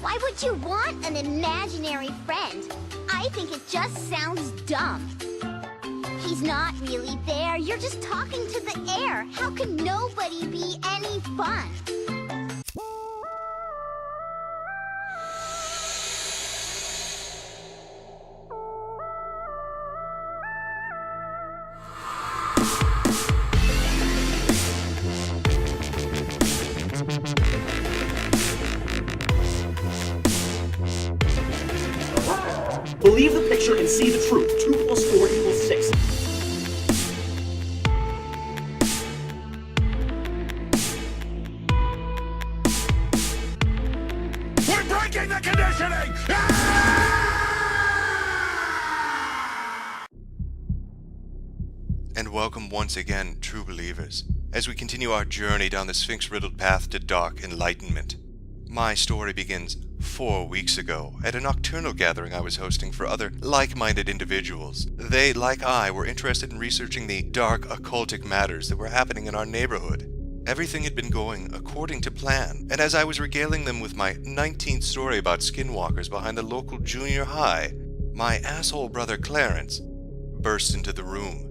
Why would you want an imaginary friend? I think it just sounds dumb. He's not really there. You're just talking to the air. How can nobody be any fun? Believe the picture and see the truth. 2 plus 4 equals 6. We're breaking the conditioning! And welcome once again, true believers, as we continue our journey down the Sphinx-riddled path to dark enlightenment. My story begins 4 weeks ago at a nocturnal gathering I was hosting for other like-minded individuals. They, like I, were interested in researching the dark occultic matters that were happening in our neighborhood. Everything had been going according to plan, and as I was regaling them with my 19th story about skinwalkers behind the local junior high, my asshole brother Clarence burst into the room.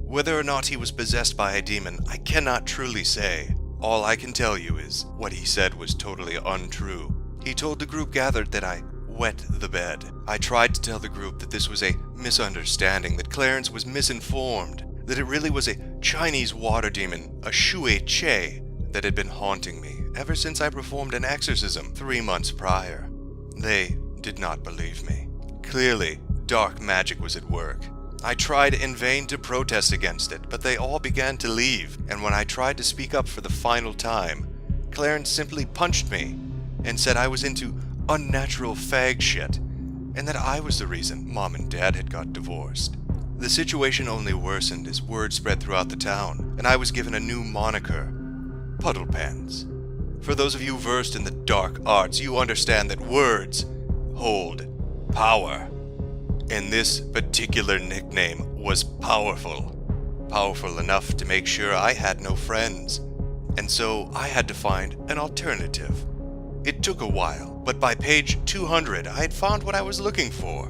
Whether or not he was possessed by a demon, I cannot truly say. All I can tell you is what he said was totally untrue. He told the group gathered that I wet the bed. I tried to tell the group that this was a misunderstanding, that Clarence was misinformed, that it really was a Chinese water demon, a Shui Che, that had been haunting me ever since I performed an exorcism 3 months prior. They did not believe me. Clearly, dark magic was at work. I tried in vain to protest against it, but they all began to leave, and when I tried to speak up for the final time, Clarence simply punched me and said I was into unnatural fag shit, and that I was the reason Mom and Dad had got divorced. The situation only worsened as word spread throughout the town, and I was given a new moniker, Puddle Pants. For those of you versed in the dark arts, you understand that words hold power. And this particular nickname was powerful. Powerful enough to make sure I had no friends. And so I had to find an alternative. It took a while, but by page 200 I had found what I was looking for.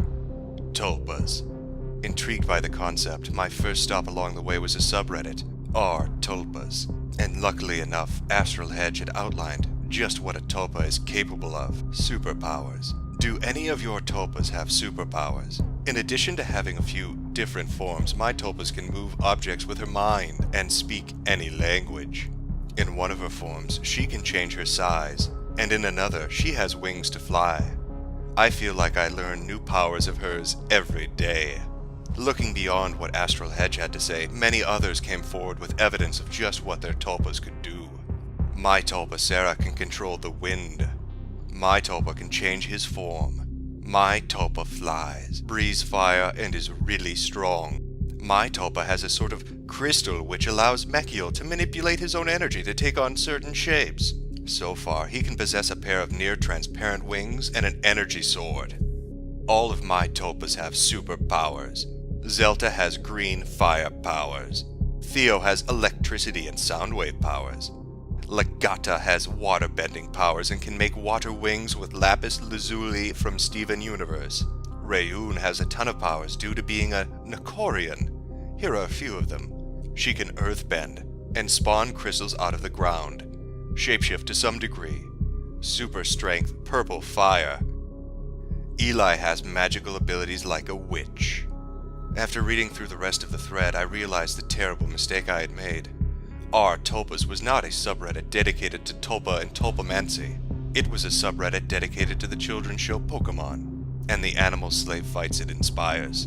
Tulpas. Intrigued by the concept, my first stop along the way was a subreddit, r Tulpas. And luckily enough, Astral Hedge had outlined just what a tulpa is capable of. Superpowers. Do any of your tulpas have superpowers? In addition to having a few different forms, my tulpas can move objects with her mind and speak any language. In one of her forms, she can change her size, and in another, she has wings to fly. I feel like I learn new powers of hers every day. Looking beyond what Astral Hedge had to say, many others came forward with evidence of just what their tulpas could do. My tulpa Sarah can control the wind. My tulpa can change his form. My tulpa flies, breathes fire, and is really strong. My tulpa has a sort of crystal which allows Mekiel to manipulate his own energy to take on certain shapes. So far, he can possess a pair of near-transparent wings and an energy sword. All of my tulpas have superpowers. Zelta has green fire powers. Theo has electricity and soundwave powers. Legata has water-bending powers and can make water wings with lapis lazuli from Steven Universe. Rayun has a ton of powers due to being a Nakorian. Here are a few of them. She can earthbend and spawn crystals out of the ground. Shapeshift to some degree. Super strength, purple fire. Eli has magical abilities like a witch. After reading through the rest of the thread, I realized the terrible mistake I had made. R Tulpas was not a subreddit dedicated to Tulpa and Tulpamancy. It was a subreddit dedicated to the children's show Pokemon, and the animal slave fights it inspires.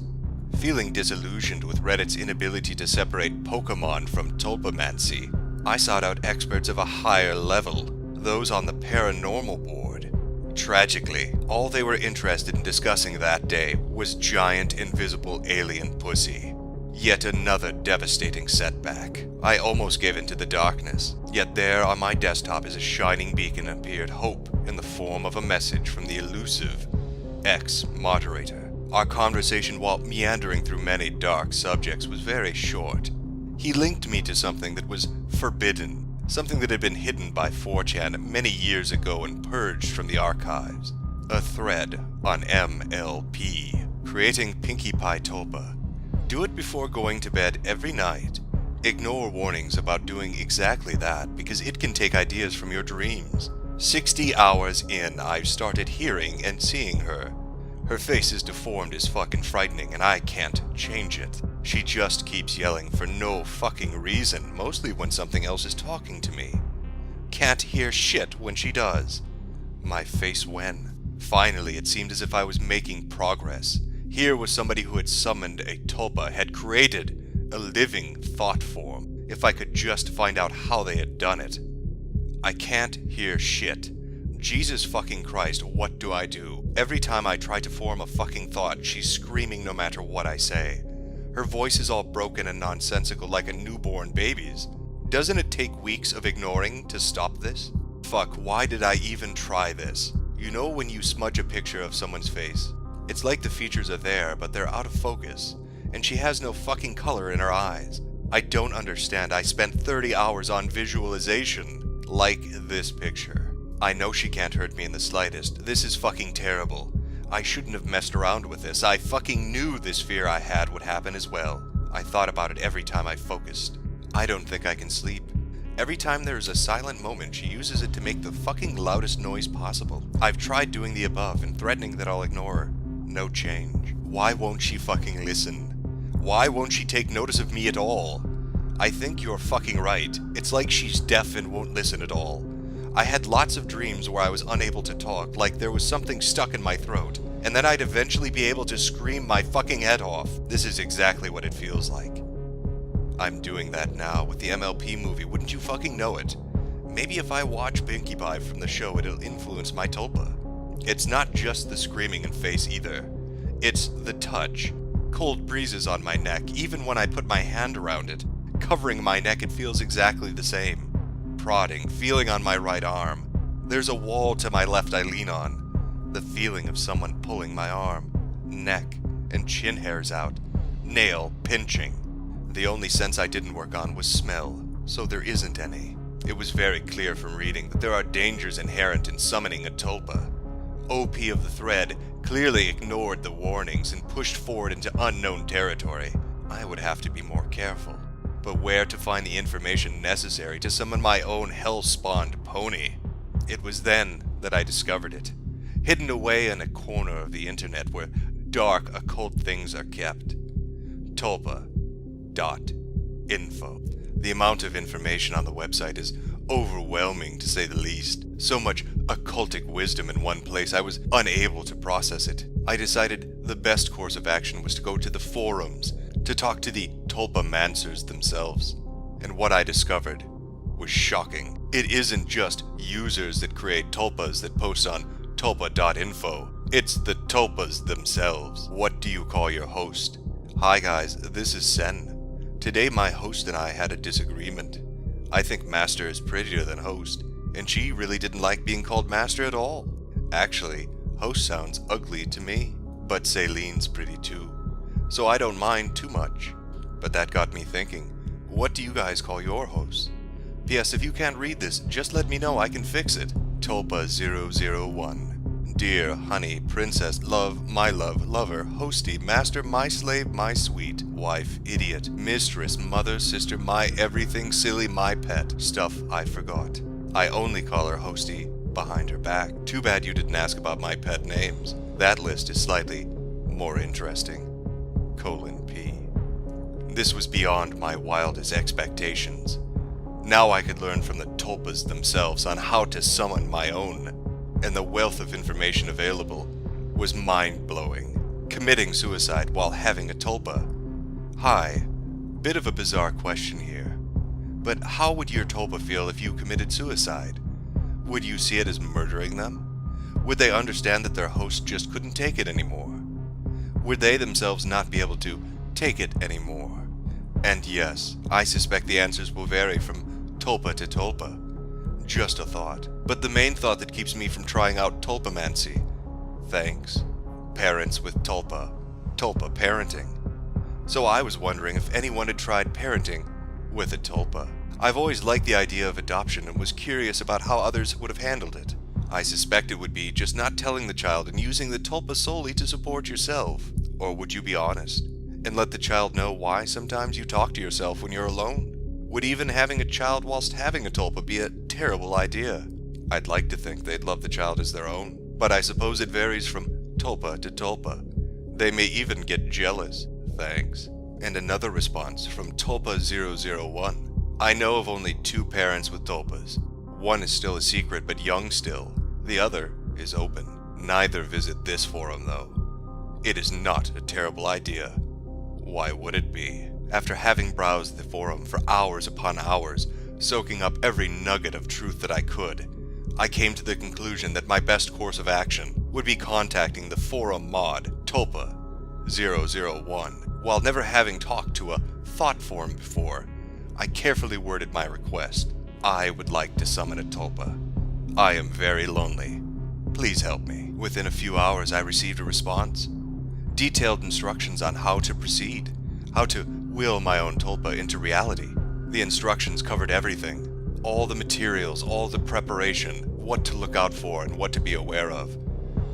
Feeling disillusioned with Reddit's inability to separate Pokemon from Tulpamancy, I sought out experts of a higher level, those on the paranormal board. Tragically, all they were interested in discussing that day was giant invisible alien pussy. Yet another devastating setback. I almost gave in to the darkness, yet there on my desktop as a shining beacon appeared hope in the form of a message from the elusive ex-moderator. Our conversation, while meandering through many dark subjects, was very short. He linked me to something that was forbidden, Something that had been hidden by 4chan many years ago and purged from the archives. A thread on MLP, creating Pinkie Pie Tulpa. Do it before going to bed every night. Ignore warnings about doing exactly that, because it can take ideas from your dreams. 60 hours in, I've started hearing and seeing her. Her face is deformed as fucking frightening, and I can't change it. She just keeps yelling for no fucking reason, mostly when something else is talking to me. Can't hear shit when she does. My face when. Finally, it seemed as if I was making progress. Here was somebody who had summoned a tulpa, had created a living thought form. If I could just find out how they had done it. I can't hear shit. Jesus fucking Christ, what do I do? Every time I try to form a fucking thought, she's screaming no matter what I say. Her voice is all broken and nonsensical like a newborn baby's. Doesn't it take weeks of ignoring to stop this? Fuck, why did I even try this? You know when you smudge a picture of someone's face? It's like the features are there, but they're out of focus. And she has no fucking color in her eyes. I don't understand. I spent 30 hours on visualization. Like this picture. I know she can't hurt me in the slightest. This is fucking terrible. I shouldn't have messed around with this. I fucking knew this fear I had would happen as well. I thought about it every time I focused. I don't think I can sleep. Every time there is a silent moment, she uses it to make the fucking loudest noise possible. I've tried doing the above and threatening that I'll ignore her. No change. Why won't she fucking listen? Why won't she take notice of me at all? I think you're fucking right. It's like she's deaf and won't listen at all. I had lots of dreams where I was unable to talk, like there was something stuck in my throat, and then I'd eventually be able to scream my fucking head off. This is exactly what it feels like. I'm doing that now with the MLP movie, wouldn't you fucking know it? Maybe if I watch Pinkie Pie from the show, it'll influence my tulpa. It's not just the screaming and face either. It's the touch. Cold breezes on my neck, even when I put my hand around it. Covering my neck, it feels exactly the same. Prodding, feeling on my right arm. There's a wall to my left I lean on. The feeling of someone pulling my arm. Neck and chin hairs out. Nail pinching. The only sense I didn't work on was smell, so there isn't any. It was very clear from reading that there are dangers inherent in summoning a tulpa. OP of the thread clearly ignored the warnings and pushed forward into unknown territory. I would have to be more careful. But where to find the information necessary to summon my own hell-spawned pony? It was then that I discovered it. Hidden away in a corner of the internet where dark occult things are kept. Tulpa.info. The amount of information on the website is overwhelming, to say the least. So much occultic wisdom in one place, I was unable to process it. I decided the best course of action was to go to the forums, to talk to the tulpamancers themselves. And what I discovered was shocking. It isn't just users that create tulpas that post on tulpa.info. It's the tulpas themselves. What do you call your host? Hi guys, this is Sen. Today my host and I had a disagreement. I think Master is prettier than Host, and she really didn't like being called Master at all. Actually, Host sounds ugly to me, but Celine's pretty too. So I don't mind too much. But that got me thinking, what do you guys call your hosts? P.S. If you can't read this, just let me know, I can fix it. Tulpa001. Dear, honey, princess, love, lover, hosty, master, my slave, my sweet, wife, idiot, mistress, mother, sister, my everything, silly, my pet, stuff I forgot. I only call her hosty behind her back. Too bad you didn't ask about my pet names. That list is slightly more interesting. P. This was beyond my wildest expectations. Now I could learn from the tulpas themselves on how to summon my own. And the wealth of information available was mind-blowing. Committing suicide while having a tulpa. Hi, bit of a bizarre question here. But how would your tulpa feel if you committed suicide? Would you see it as murdering them? Would they understand that their host just couldn't take it anymore? Would they themselves not be able to take it anymore? And yes, I suspect the answers will vary from tulpa to tulpa. Just a thought. But the main thought that keeps me from trying out tulpamancy. Thanks. Parents with tulpa. Tulpa parenting. So I was wondering if anyone had tried parenting with a tulpa. I've always liked the idea of adoption and was curious about how others would have handled it. I suspect it would be just not telling the child and using the tulpa solely to support yourself. Or would you be honest and let the child know why sometimes you talk to yourself when you're alone? Would even having a child whilst having a tulpa be a terrible idea? I'd like to think they'd love the child as their own, but I suppose it varies from tulpa to tulpa. They may even get jealous. Thanks. And another response from Tulpa001. I know of only 2 parents with tulpas. One is still a secret but young still. The other is open. Neither visit this forum though. It is not a terrible idea. Why would it be? After having browsed the forum for hours upon hours, soaking up every nugget of truth that I could, I came to the conclusion that my best course of action would be contacting the forum mod Tulpa001. While never having talked to a thought form before, I carefully worded my request. I would like to summon a tulpa. I am very lonely. Please help me. Within a few hours I received a response. Detailed instructions on how to proceed, how to will my own tulpa into reality. The instructions covered everything. All the materials, all the preparation, what to look out for and what to be aware of.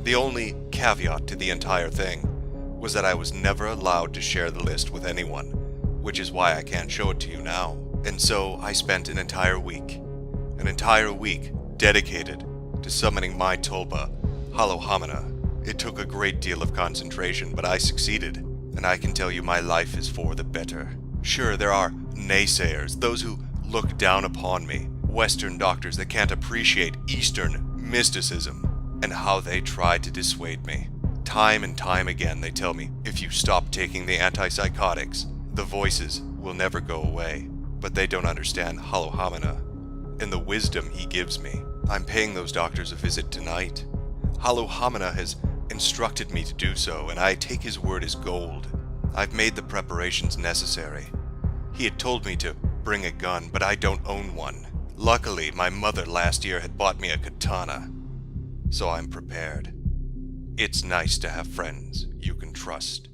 The only caveat to the entire thing was that I was never allowed to share the list with anyone, which is why I can't show it to you now. And so I spent an entire week dedicated to summoning my tulpa, Halohomina. It took a great deal of concentration, but I succeeded, and I can tell you my life is for the better. Sure, there are naysayers, those who look down upon me, Western doctors that can't appreciate Eastern mysticism, and how they try to dissuade me. Time and time again they tell me, if you stop taking the antipsychotics, the voices will never go away. But they don't understand Halohomina and the wisdom he gives me. I'm paying those doctors a visit tonight. Halohomina has instructed me to do so, and I take his word as gold. I've made the preparations necessary. He had told me to bring a gun, but I don't own one. Luckily, my mother last year had bought me a katana, so I'm prepared. It's nice to have friends you can trust.